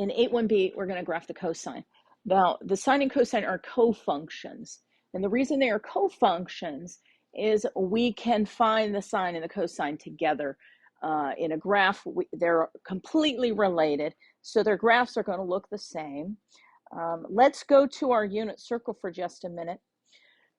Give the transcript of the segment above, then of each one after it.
in 8.1b, we're going to graph the cosine. Now, the sine and cosine are co-functions. And the reason they are co-functions is we can find the sine and the cosine together in a graph. They're completely related, so their graphs are going to look the same. Let's go to our unit circle for just a minute.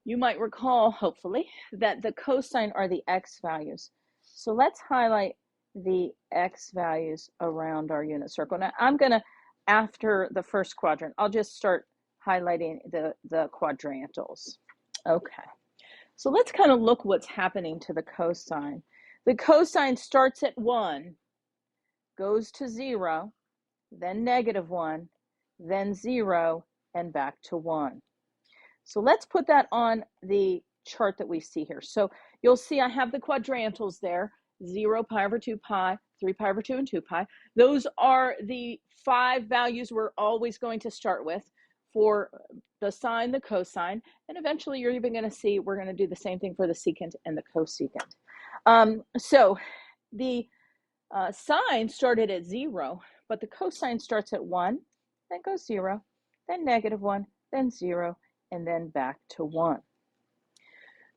You might recall, hopefully, that the cosine are the x values. So let's highlight the x values around our unit circle. Now, I'm going to, after the first quadrant, I'll just start highlighting the quadrantals. Okay, so let's kind of look what's happening to the cosine. The cosine starts at 1, goes to 0, then -1, then 0, and back to 1. So let's put that on the chart that we see here. So you'll see I have the quadrantals there, 0, pi over 2 pi, 3 pi over 2, and 2 pi. Those are the 5 values we're always going to start with for the sine, the cosine, and eventually you're even going to see we're going to do the same thing for the secant and the cosecant. So the sine started at 0, but the cosine starts at 1, then goes 0, then -1, then 0, and then back to 1.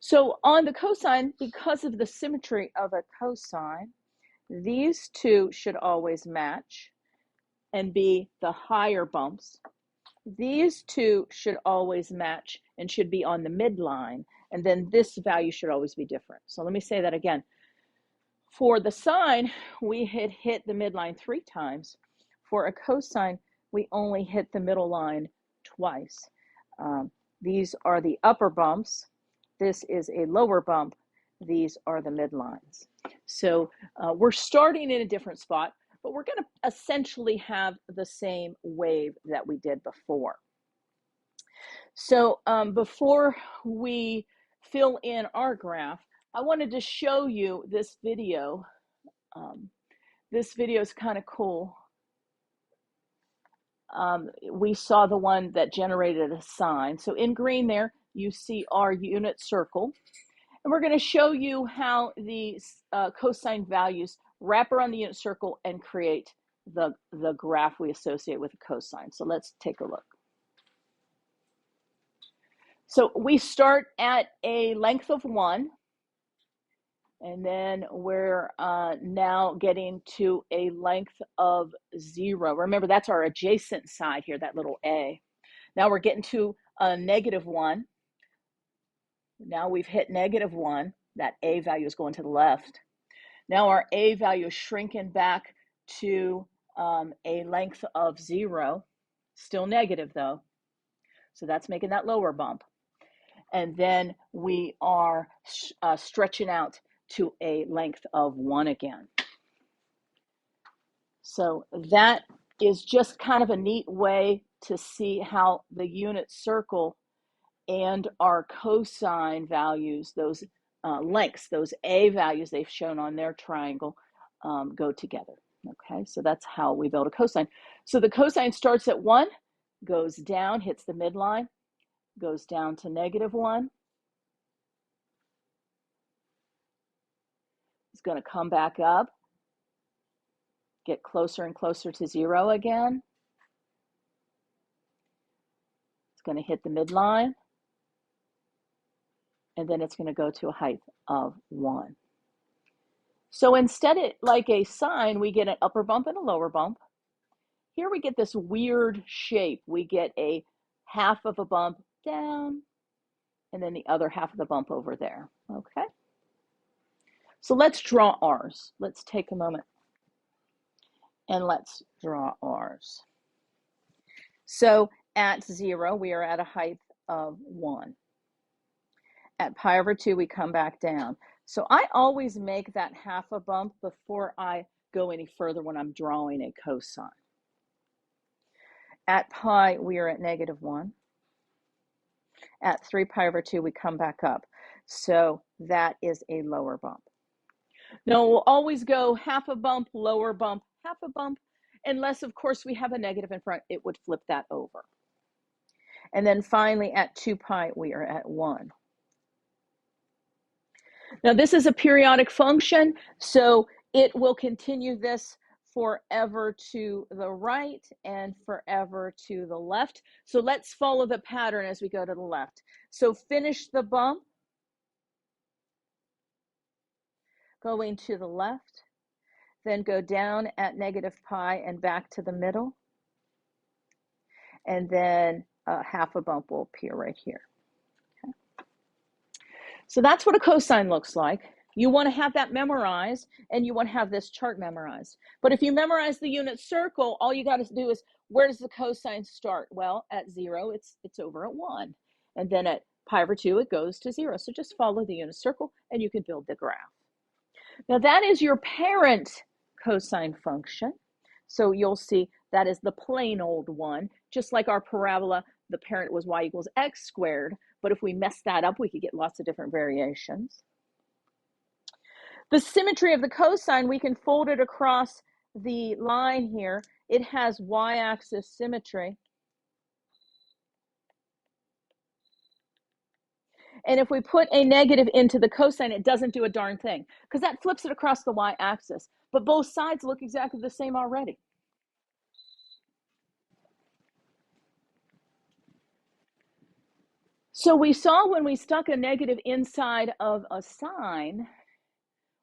So on the cosine, because of the symmetry of a cosine, these two should always match and be the higher bumps. These two should always match and should be on the midline, and then this value should always be different. So let me say that again. For the sine, we had hit the midline 3 times. For a cosine, we only hit the middle line twice. These are the upper bumps. This is a lower bump. These are the midlines. So we're starting in a different spot, but we're going to essentially have the same wave that we did before. So before we fill in our graph, I wanted to show you this video. This video is kind of cool. We saw the one that generated a sine. So in green there, you see our unit circle. And we're going to show you how the cosine values wrap around the unit circle and create the graph we associate with the cosine. So let's take a look. So we start at a length of 1. And then we're now getting to a length of 0. Remember, that's our adjacent side here, that little a. Now we're getting to a -1. Now we've hit -1. That a value is going to the left. Now our a value is shrinking back to a length of 0. Still negative, though. So that's making that lower bump. And then we are stretching out to a length of 1 again. So that is just kind of a neat way to see how the unit circle and our cosine values, those lengths, those a values they've shown on their triangle, go together. Okay, so that's how we build a cosine. So the cosine starts at 1, goes down, hits the midline, goes down to -1. It's going to come back up, get closer and closer to 0 again. It's going to hit the midline, and then it's going to go to a height of 1. So instead of like a sine, we get an upper bump and a lower bump. Here we get this weird shape. We get a half of a bump down, and then the other half of the bump over there. Okay. So let's draw ours. Let's take a moment and let's draw ours. So at 0, we are at a height of 1. At pi over 2, we come back down. So I always make that half a bump before I go any further when I'm drawing a cosine. At pi, we are at -1. At 3 pi over 2, we come back up. So that is a lower bump. Now, we'll always go half a bump, lower bump, half a bump, unless, of course, we have a negative in front. It would flip that over. And then finally, at 2 pi, we are at 1. Now, this is a periodic function, so it will continue this forever to the right and forever to the left. So let's follow the pattern as we go to the left. So finish the bump, going to the left, then go down at negative pi and back to the middle, and then half a bump will appear right here. Okay. So that's what a cosine looks like. You want to have that memorized, and you want to have this chart memorized. But if you memorize the unit circle, all you got to do is, where does the cosine start? Well, at 0, it's over at 1. And then at pi over 2, it goes to 0. So just follow the unit circle, and you can build the graph. Now that is your parent cosine function. So you'll see that is the plain old one. Just like our parabola, the parent was y equals x squared. But if we mess that up, we could get lots of different variations. The symmetry of the cosine, we can fold it across the line here. It has y-axis symmetry. And if we put a negative into the cosine, it doesn't do a darn thing, because that flips it across the y-axis. But both sides look exactly the same already. So we saw when we stuck a negative inside of a sine,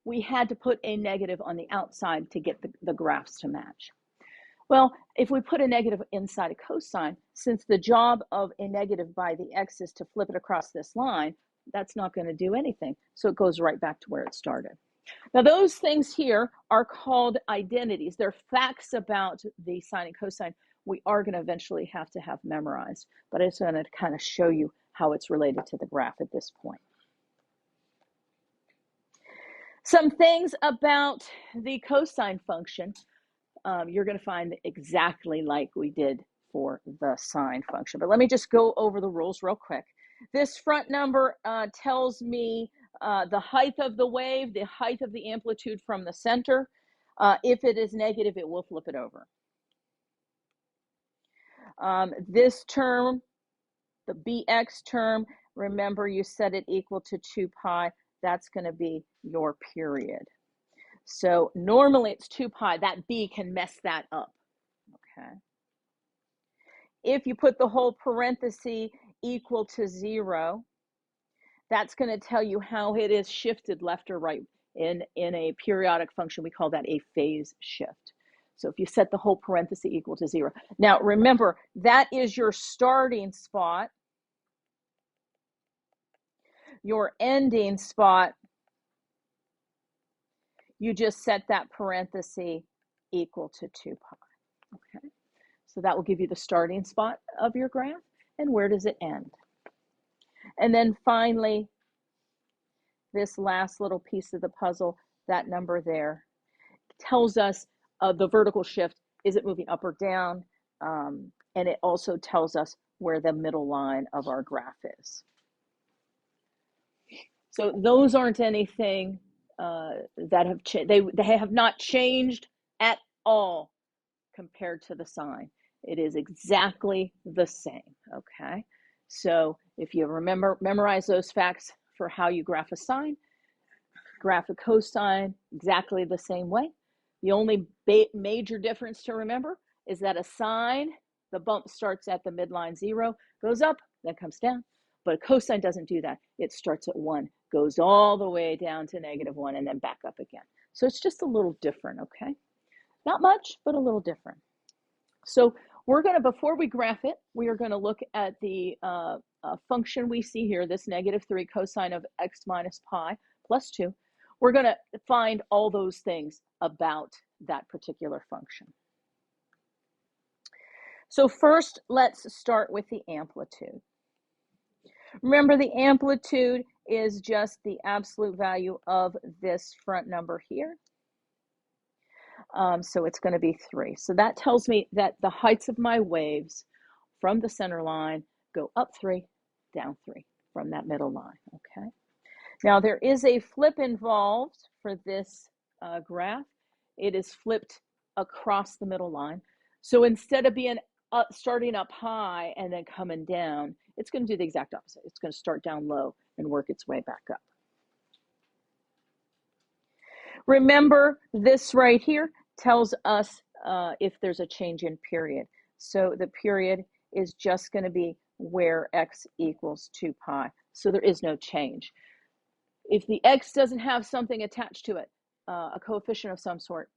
we had to put a negative on the outside to get the graphs to match. Well, if we put a negative inside a cosine, since the job of a negative by the x is to flip it across this line, that's not going to do anything. So it goes right back to where it started. Now, those things here are called identities. They're facts about the sine and cosine we are going to eventually have to have memorized. But I just want to kind of show you how it's related to the graph at this point. Some things about the cosine function. You're going to find exactly like we did for the sine function. But let me just go over the rules real quick. This front number tells me the height of the wave, the height of the amplitude from the center. If it is negative, it will flip it over. This term, the bx term, remember you set it equal to 2 pi. That's going to be your period. So normally it's 2 pi. That b can mess that up. Okay. If you put the whole parenthesis equal to 0, that's going to tell you how it is shifted left or right. In a periodic function, we call that a phase shift. So if you set the whole parenthesis equal to 0. Now remember, that is your starting spot. Your ending spot, you just set that parenthesis equal to 2 pi. Okay. So that will give you the starting spot of your graph, and where does it end? And then finally, this last little piece of the puzzle, that number there, tells us the vertical shift. Is it moving up or down? And it also tells us where the middle line of our graph is. So those aren't anything that have changed. They have not changed at all compared to the sine. It is exactly the same, okay? So if you memorize those facts for how you graph a sine, graph a cosine, exactly the same way. The only major difference to remember is that a sine, the bump starts at the midline 0, goes up, then comes down. But a cosine doesn't do that. It starts at 1, goes all the way down to -1, and then back up again. So it's just a little different, okay? Not much, but a little different. So we're going to, before we graph it, we are going to look at the function we see here, this -3 cosine of x minus pi plus 2. We're going to find all those things about that particular function. So first, let's start with the amplitude. Remember, the amplitude is just the absolute value of this front number here. So it's going to be 3. So that tells me that the heights of my waves from the center line go up 3, down 3 from that middle line, okay? Now, there is a flip involved for this graph. It is flipped across the middle line. So instead of being starting up high and then coming down, it's going to do the exact opposite. It's going to start down low and work its way back up. Remember this right here. tells us if there's a change in period. So the period is just going to be where x equals 2 pi. So there is no change. If the x doesn't have something attached to it, a coefficient of some sort,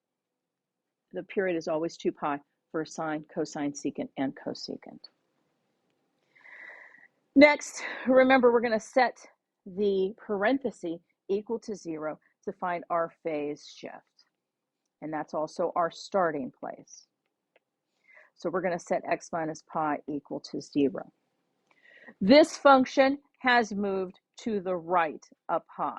the period is always 2 pi for sine, cosine, secant, and cosecant. Next, remember we're going to set the parenthesis equal to 0 to find our phase shift. And that's also our starting place. So we're going to set x minus pi equal to 0. This function has moved to the right a pi.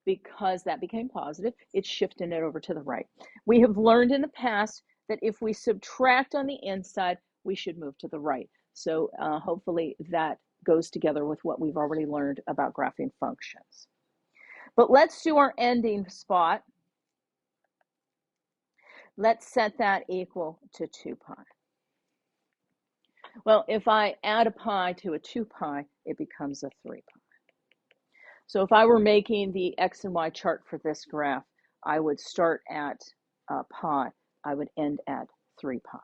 Because that became positive, it's shifting it over to the right. We have learned in the past that if we subtract on the inside, we should move to the right. So hopefully that goes together with what we've already learned about graphing functions. But let's do our ending spot. Let's set that equal to 2 pi. Well, if I add a pi to a 2 pi, it becomes a 3 pi. So if I were making the x and y chart for this graph, I would start at pi. I would end at 3 pi.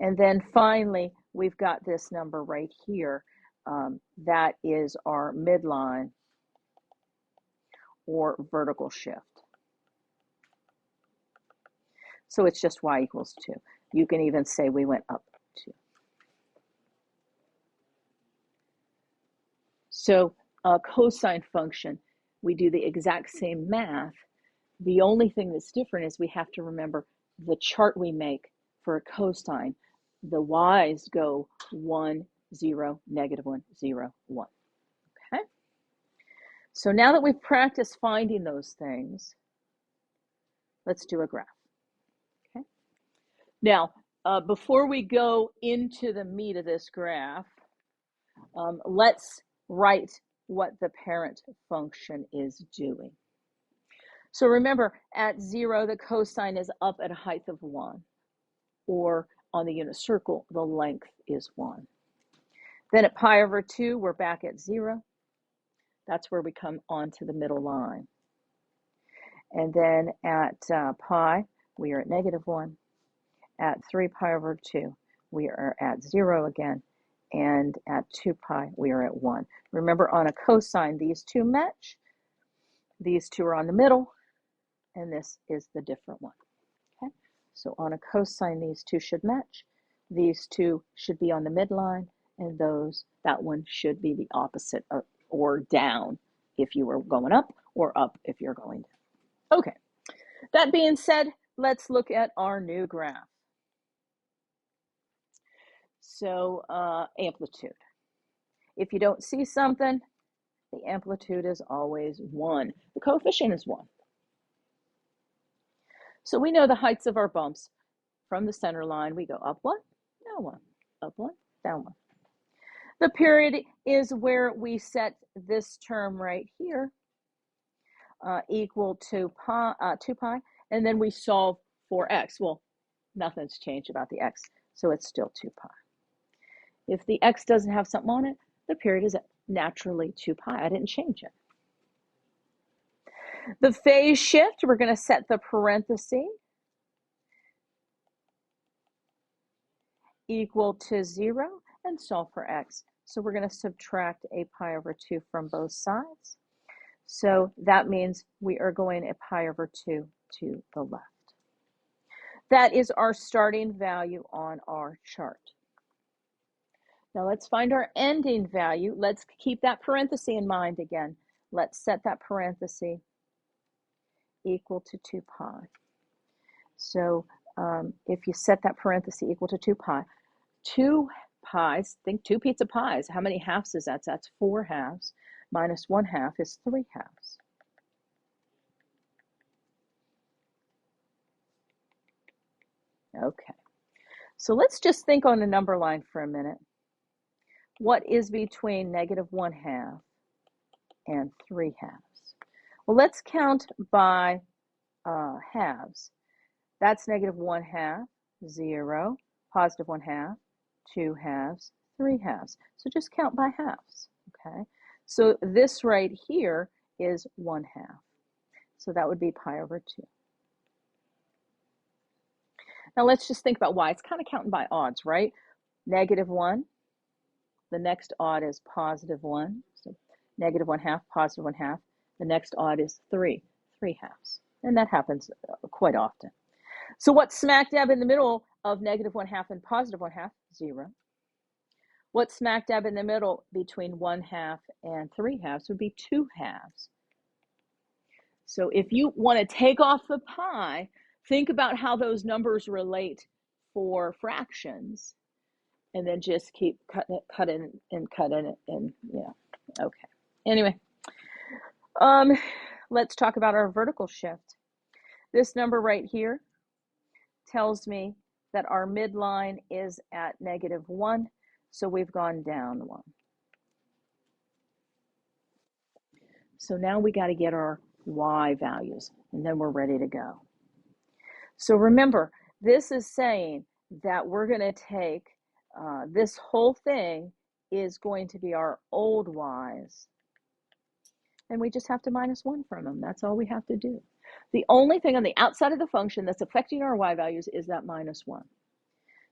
And then finally, we've got this number right here. That is our midline or vertical shift. So it's just y equals 2. You can even say we went up 2. So a cosine function, we do the exact same math. The only thing that's different is we have to remember the chart we make for a cosine. The y's go 1, 0, -1, 0, 1. Okay? So now that we've practiced finding those things, let's do a graph. Okay? Now, before we go into the meat of this graph, let's write what the parent function is doing. So remember, at 0, the cosine is up at a height of 1, or on the unit circle, the length is 1. Then at pi over 2, we're back at 0. That's where we come onto the middle line. And then at pi, we are at -1. At 3 pi over 2, we are at 0 again. And at 2 pi, we are at 1. Remember, on a cosine, these two match. These two are on the middle, and this is the different one. Okay? So on a cosine, these two should match. These two should be on the midline, and that one should be the opposite, or down if you were going up, or up if you're going down. Okay, that being said, let's look at our new graph. So amplitude. If you don't see something, the amplitude is always 1. The coefficient is 1. So we know the heights of our bumps. From the center line, we go up 1, down 1, up 1, down 1. The period is where we set this term right here equal to 2 pi, and then we solve for x. Well, nothing's changed about the x, so it's still 2 pi. If the x doesn't have something on it, the period is naturally 2 pi. I didn't change it. The phase shift, we're going to set the parenthesis equal to 0 and solve for x. So we're going to subtract a pi over 2 from both sides. So that means we are going a pi over 2 to the left. That is our starting value on our chart. Now let's find our ending value. Let's keep that parenthesis in mind again. Let's set that parenthesis equal to 2 pi. So if you set that parenthesis equal to 2 pi, 2 pi's, think 2 pizza pies. How many halves is that? That's 4 halves. Minus 1 half is 3 halves. Okay, so let's just think on a number line for a minute. What is between -1 half and 3 halves? Well, let's count by halves. That's -1 half, 0, +1 half, 2 halves, 3 halves. So just count by halves, okay? So this right here is 1 half. So that would be pi over 2. Now let's just think about y. It's kind of counting by odds, right? -1. The next odd is +1. So -1/2, +1/2. The next odd is 3, 3/2. And that happens quite often. So what's smack dab in the middle of -1/2 and +1/2? 0. What's smack dab in the middle between 1/2 and 3/2 would be 2/2. So if you want to take off the pi, think about how those numbers relate for fractions, and then just keep cutting it, and yeah, okay. Anyway, let's talk about our vertical shift. This number right here tells me that our midline is at -1, so we've gone down 1. So now we got to get our y values, and then we're ready to go. So remember, this is saying that we're going to take this whole thing is going to be our old y's, and we just have to -1 from them. That's all we have to do. The only thing on the outside of the function that's affecting our y values is that -1.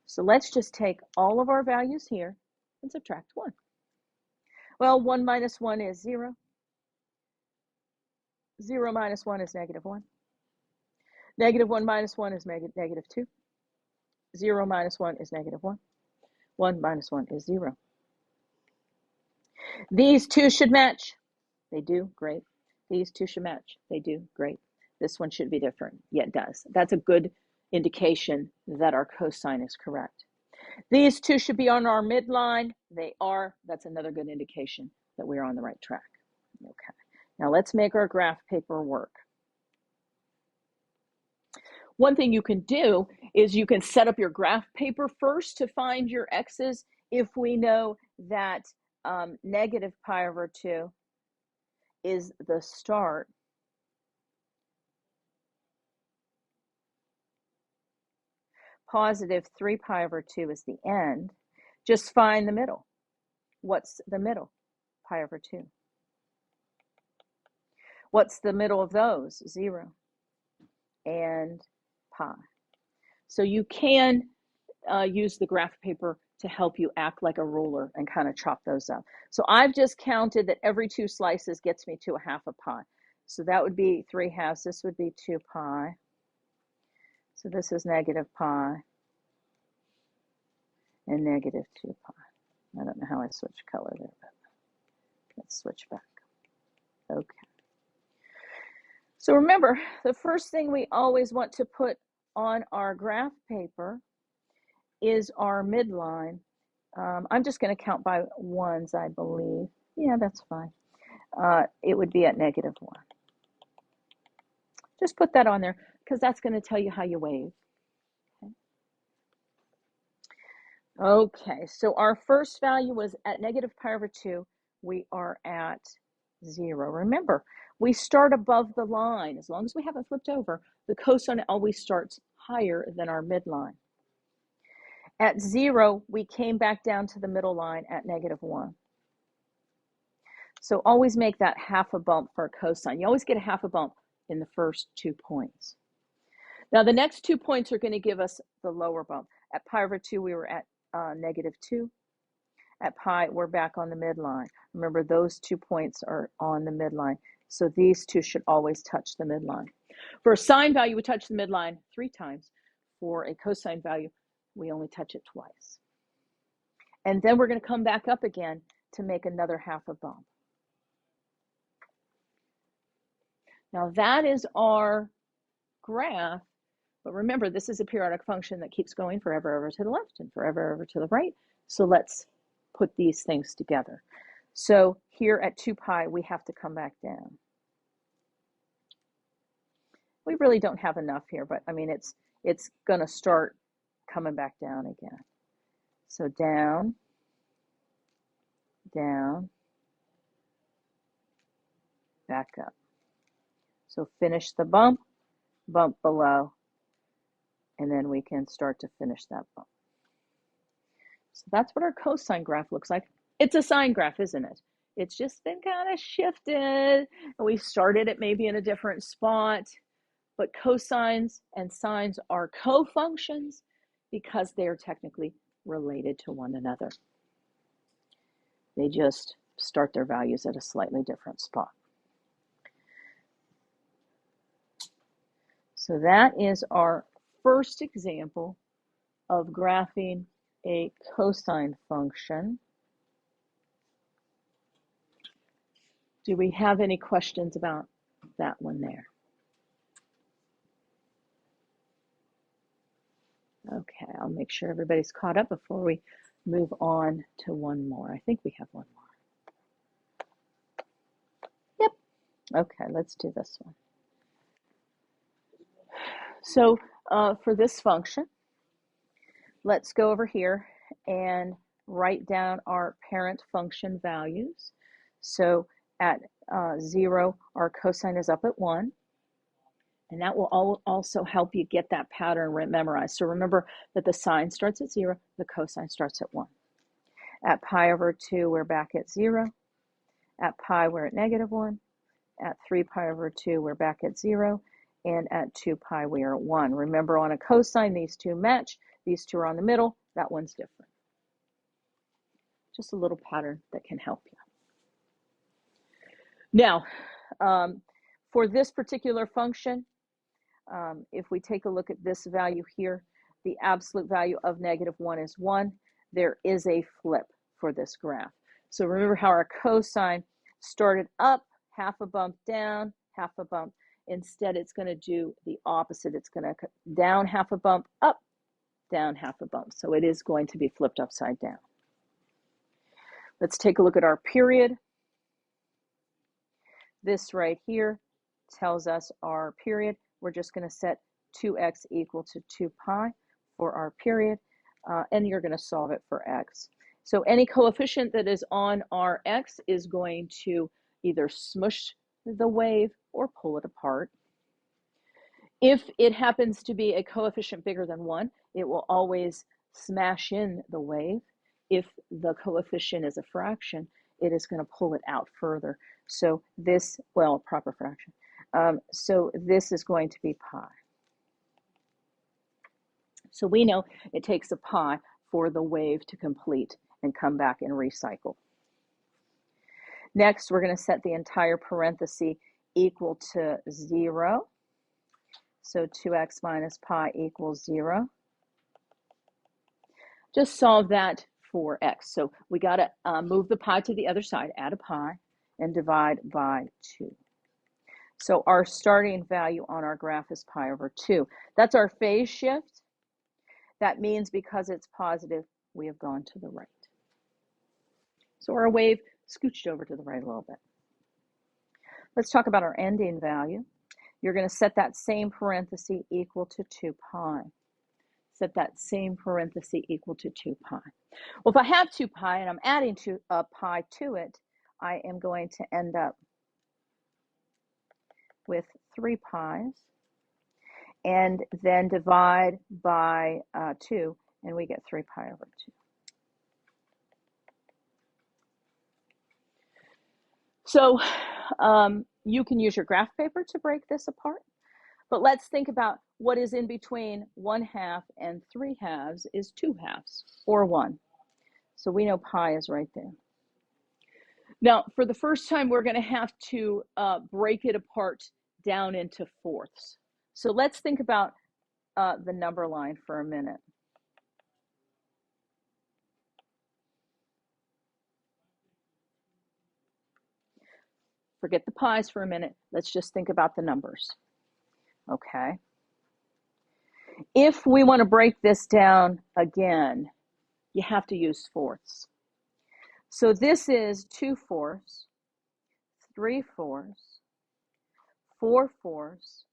So let's just take all of our values here and subtract 1. Well, 1 minus 1 is 0. 0 minus 1 is -1. -1 minus 1 is -2. 0 minus 1 is -1. 1 minus 1 is 0. These two should match. They do. Great. These two should match. They do. Great. This one should be different. Yeah, it does. That's a good indication that our cosine is correct. These two should be on our midline. They are. That's another good indication that we're on the right track. Okay. Now let's make our graph paper work. One thing you can do is you can set up your graph paper first to find your x's if we know that -pi/2 is the start. +3pi/2 is the end. Just find the middle. What's the middle? pi/2. What's the middle of those? 0 and pi. So you can use the graph paper to help you act like a ruler and kind of chop those up. So I've just counted that every 2 slices gets me to 1/2 a pi. So that would be 3/2. This would be 2 pi. So this is -pi and -2 pi. I don't know how I switched color there, but let's switch back. Okay. So remember, the first thing we always want to put on our graph paper is our midline. I'm just going to count by ones, I believe. Yeah, that's fine. It would be at -1. Just put that on there because that's going to tell you how you wave. Okay, so our first value was at -pi/2. We are at 0. Remember, we start above the line. As long as we haven't flipped over, the cosine always starts higher than our midline. At 0, we came back down to the middle line at -1. So always make that 1/2 a bump for a cosine. You always get a 1/2 a bump in the first 2 points. Now the next 2 points are going to give us the lower bump. At pi/2, we were at -2. At pi, we're back on the midline. Remember, those 2 points are on the midline. So these two should always touch the midline. For a sine value, we touch the midline 3 times. For a cosine value, we only touch it twice. And then we're going to come back up again to make another 1/2 a bump. Now that is our graph, but remember, this is a periodic function that keeps going forever over to the left and forever over to the right. So let's put these things together. So here at 2 pi, we have to come back down. We really don't have enough here, but I mean, it's going to start coming back down again. So down, down, back up. So finish the bump, bump below, and then we can start to finish that bump. So that's what our cosine graph looks like. It's a sine graph, isn't it? It's just been kind of shifted. We started it maybe in a different spot, but cosines and sines are co-functions because they are technically related to one another. They just start their values at a slightly different spot. So that is our first example of graphing a cosine function. Do we have any questions about that one there? Okay, I'll make sure everybody's caught up before we move on to one more. I think we have one more. Yep. Okay, let's do this one. So for this function, let's go over here and write down our parent function values. So at 0, our cosine is up at 1. And that will also help you get that pattern memorized. So remember that the sine starts at 0, the cosine starts at 1. At pi over 2, we're back at 0. At pi, we're at -1. At 3 pi over 2, we're back at 0. And at 2 pi, we are at 1. Remember, on a cosine, these two match. These two are on the middle. That one's different. Just a little pattern that can help you. Now, for this particular function, if we take a look at this value here, the absolute value of -1 is 1. There is a flip for this graph. So remember how our cosine started up, half a bump down, half a bump. Instead, it's going to do the opposite. It's going to down half a bump, up, down half a bump. So it is going to be flipped upside down. Let's take a look at our period. This right here tells us our period. We're just going to set 2x equal to 2 pi for our period, and you're going to solve it for x. So any coefficient that is on our x is going to either smush the wave or pull it apart. If it happens to be a coefficient bigger than 1, it will always smash in the wave. If the coefficient is a fraction, it is going to pull it out further. So this, well, proper fraction. So this is going to be pi. So we know it takes a pi for the wave to complete and come back and recycle. Next, we're going to set the entire parenthesis equal to 0. So 2x minus pi equals 0. Just solve that for x. So we got to move the pi to the other side, add a pi, and divide by 2. So our starting value on our graph is pi over 2. That's our phase shift. That means because it's positive, we have gone to the right. So our wave scooched over to the right a little bit. Let's talk about our ending value. You're going to set that same parenthesis equal to 2 pi. Set that same parenthesis equal to 2 pi. Well, if I have 2 pi and I'm adding a pi to it, I am going to end up with 3 pi's, and then divide by 2, and we get 3 pi over 2. So you can use your graph paper to break this apart, but let's think about what is in between 1/2 and 3/2 is 2/2, or 1. So we know pi is right there. Now, for the first time, we're going to have to break it apart down into fourths. So let's think about the number line for a minute. Forget the pies for a minute. Let's just think about the numbers. Okay. If we want to break this down again, you have to use fourths. So this is 2/4, 3/4, 4/4,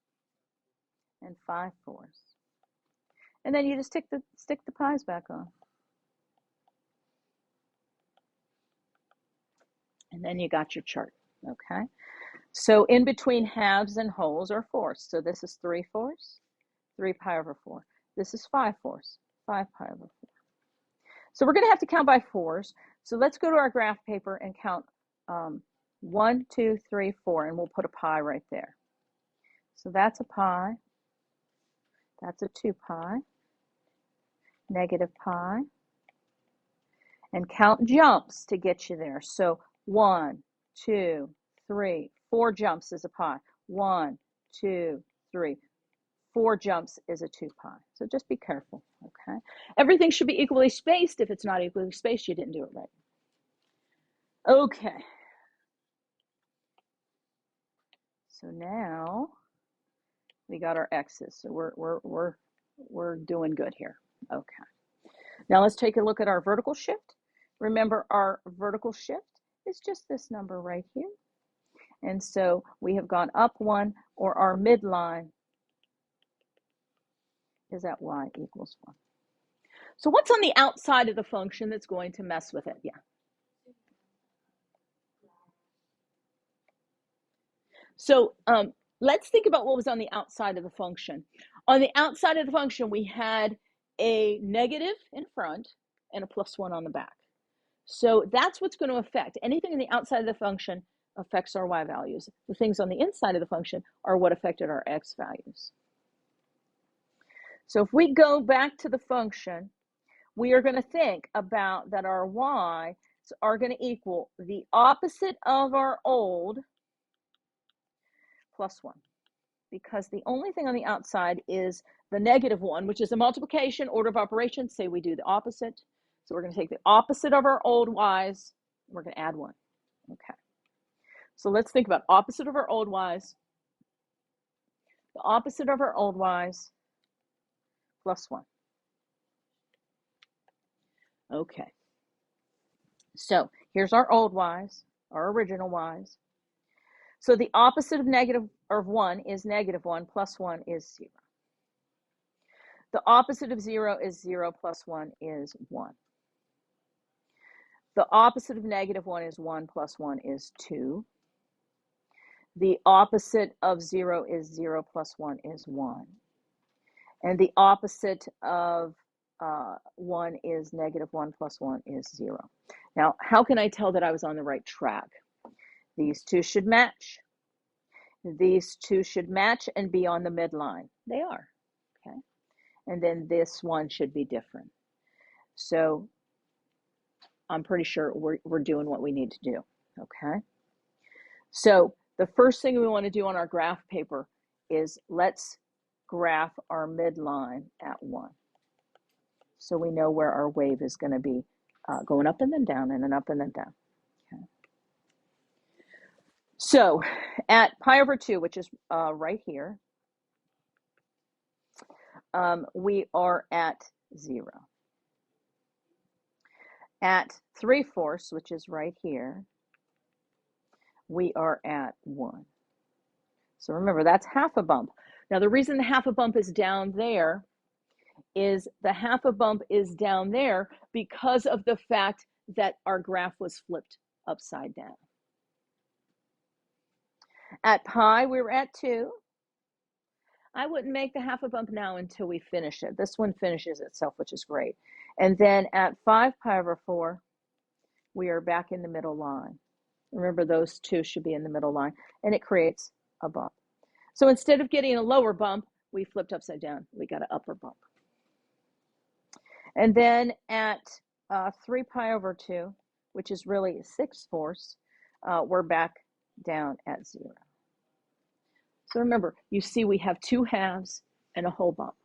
and 5/4. And then you just stick the pies back on. And then you got your chart, okay? So in between halves and wholes are fourths. So this is 3/4, 3 pi over 4. This is 5/4, 5 pi over 4. So we're going to have to count by fours. So let's go to our graph paper and count 1, 2, 3, 4, and we'll put a pi right there. So that's a pi. That's a 2 pi. Negative pi. And count jumps to get you there. So 1, 2, 3, 4 jumps is a pi. 1, 2, 3, 4 jumps is a 2 pi. So just be careful, okay? Everything should be equally spaced. If it's not equally spaced, you didn't do it right. Okay. So now we got our x's. So we're doing good here. Okay. Now let's take a look at our vertical shift. Remember, our vertical shift is just this number right here. And so we have gone up 1, or our midline is at y equals 1. So what's on the outside of the function that's going to mess with it? Yeah. So let's think about what was on the outside of the function. On the outside of the function, we had a negative in front and a +1 on the back. So that's what's going to affect. Anything on the outside of the function affects our y values. The things on the inside of the function are what affected our x values. So if we go back to the function, we are going to think about that our y are going to equal the opposite of our old +1. Because the only thing on the outside is the -1, which is a multiplication order of operations. Say we do the opposite. So we're going to take the opposite of our old y's, and we're going to add 1. Okay. So let's think about opposite of our old y's. The opposite of our old y's +1. Okay. So here's our old y's, our original y's. So the opposite of negative or of 1 is -1, +1 is 0. The opposite of 0 is 0, +1 is 1. The opposite of -1 is 1, +1 is 2. The opposite of 0 is 0, +1 is 1. And the opposite of 1 is -1, +1 is 0. Now, how can I tell that I was on the right track? These two should match. These two should match and be on the midline. They are, okay? And then this one should be different. So I'm pretty sure we're doing what we need to do, okay? So the first thing we want to do on our graph paper is let's graph our midline at 1. So we know where our wave is going to be going up and then down and then up and then down. Okay. So at pi/2, which is right here, we are at 0. At 3/4, which is right here, we are at 1. So remember, that's half a bump. Now the reason the half a bump is down there is the half a bump is down there because of the fact that our graph was flipped upside down. At pi, we were at 2. I wouldn't make the half a bump now until we finish it. This one finishes itself, which is great. And then at 5π/4, we are back in the middle line. Remember, those two should be in the middle line, and it creates a bump. So instead of getting a lower bump, we flipped upside down. We got an upper bump. And then at 3π/2, which is really 6/4, we're back down at 0. So remember, you see we have 2 halves and a whole bump.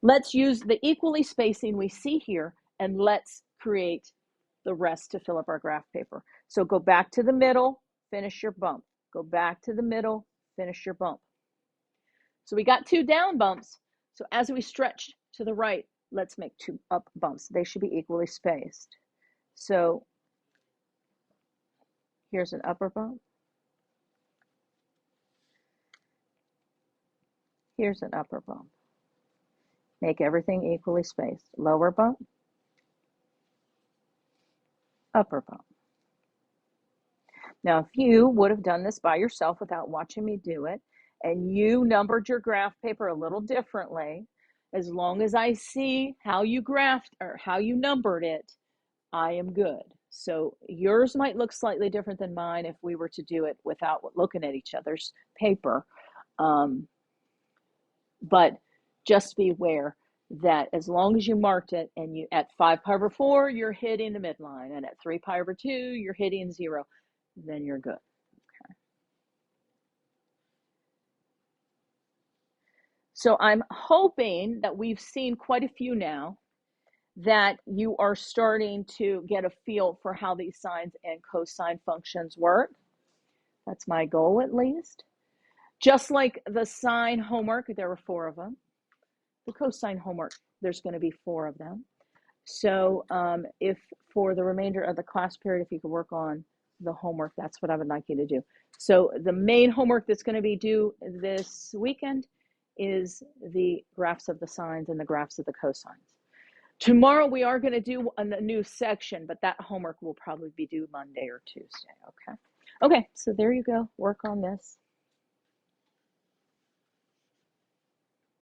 Let's use the equally spacing we see here, and let's create the rest to fill up our graph paper. So go back to the middle, finish your bump. Go back to the middle, finish your bump. So we got 2 down bumps. So as we stretch to the right, let's make 2 up bumps. They should be equally spaced. So here's an upper bump. Here's an upper bump. Make everything equally spaced. Lower bump, upper bump. Now, if you would have done this by yourself without watching me do it, and you numbered your graph paper a little differently, as long as I see how you graphed or how you numbered it, I am good. So yours might look slightly different than mine if we were to do it without looking at each other's paper. But just be aware that as long as you marked it and you at 5 pi over 4, you're hitting the midline, and at 3 pi over 2, you're hitting 0, then you're good. Okay. So I'm hoping that we've seen quite a few now, that you are starting to get a feel for how these sines and cosine functions work. That's my goal, at least. Just like the sine homework, there were 4 of them. The cosine homework, there's going to be 4 of them. So if for the remainder of the class period, if you could work on the homework, that's what I would like you to do. So the main homework that's going to be due this weekend is the graphs of the sines and the graphs of the cosines. Tomorrow we are going to do a new section, but that homework will probably be due Monday or Tuesday, okay? Okay, so there you go. Work on this.